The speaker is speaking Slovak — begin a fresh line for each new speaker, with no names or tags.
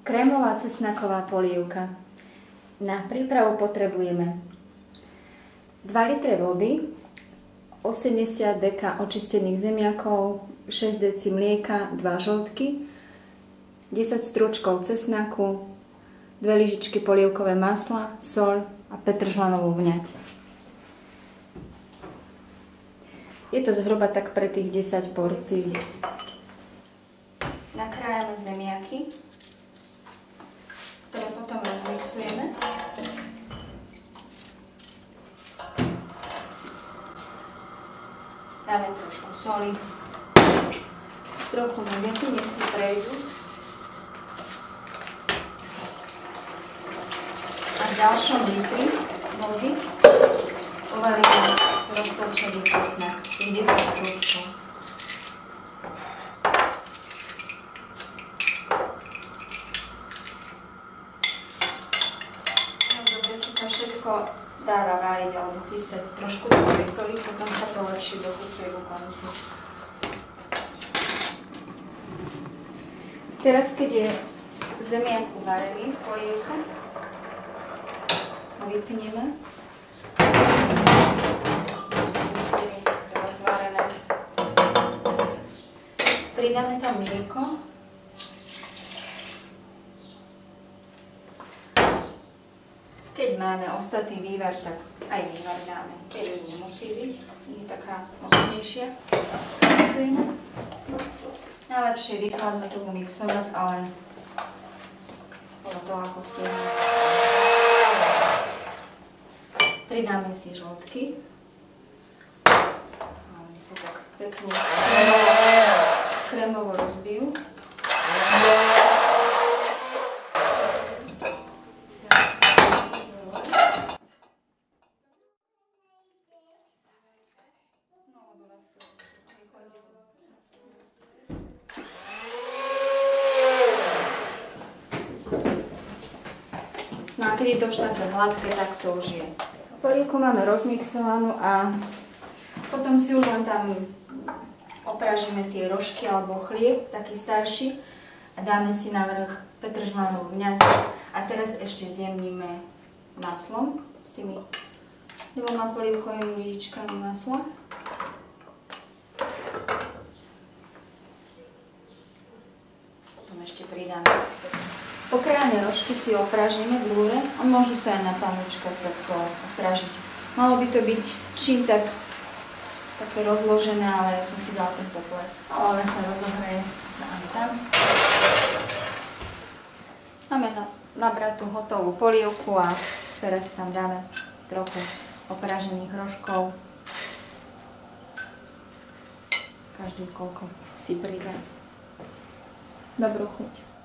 Krémová cesnaková polievka. Na prípravu potrebujeme 2 litre vody, 80 deka očistených zemiakov, 6 deci mlieka, 2 žltky, 10 strúčkov cesnaku, 2 lyžičky polievkové masla, soľ a petržlenovú vňať. Je to zhruba tak pre tých 10 porcií. Nakrájame zemiaky, ktoré potom rozmixujeme. Dáme trošku soli, trochu nuggety, nech si prejdú. A v ďalšom litri vody uvaríme roztlačený cesnak, 10 strúčkov. Všetko dáva váriť alebo chystať trošku do soli, potom sa to lepšie dochucuje ku koncu. Teraz, keď je zemiak uvarený v polievke, ho vypneme. Rozvarené. Pridáme tam mlieko. Keď máme ostatný vývar, tak aj vývar dáme. Keď nemusí byť, je taká mocnejšia. Mixujeme. Najlepšie výkladme tomu mixovať, ale podľa toho, ako ste. Pridáme si žltky. Oni sa tak pekne krémovo rozbijú. No a keď je to už také hladké, tak to už je. Polievku máme rozmixovanú a potom si už len tam opražíme tie rožky alebo chlieb, taký starší, a dáme si na vrch petržlenovú vňať a teraz ešte zjemníme maslom s tými 2 polievkovými lyžičkami masla. Potom ešte pridáme okrájané rožky, si opražíme v lúre a môžu sa aj na panučkách takto opražiť. Malo by to byť čím tak také rozložené, ale ja som si dala tento plech. Ale sa rozohreje. Dáme tam. Máme nabratú hotovú polievku a teraz tam dáme trochu opražených rožkov. Každý koľko si pridá. Dobrú chuť.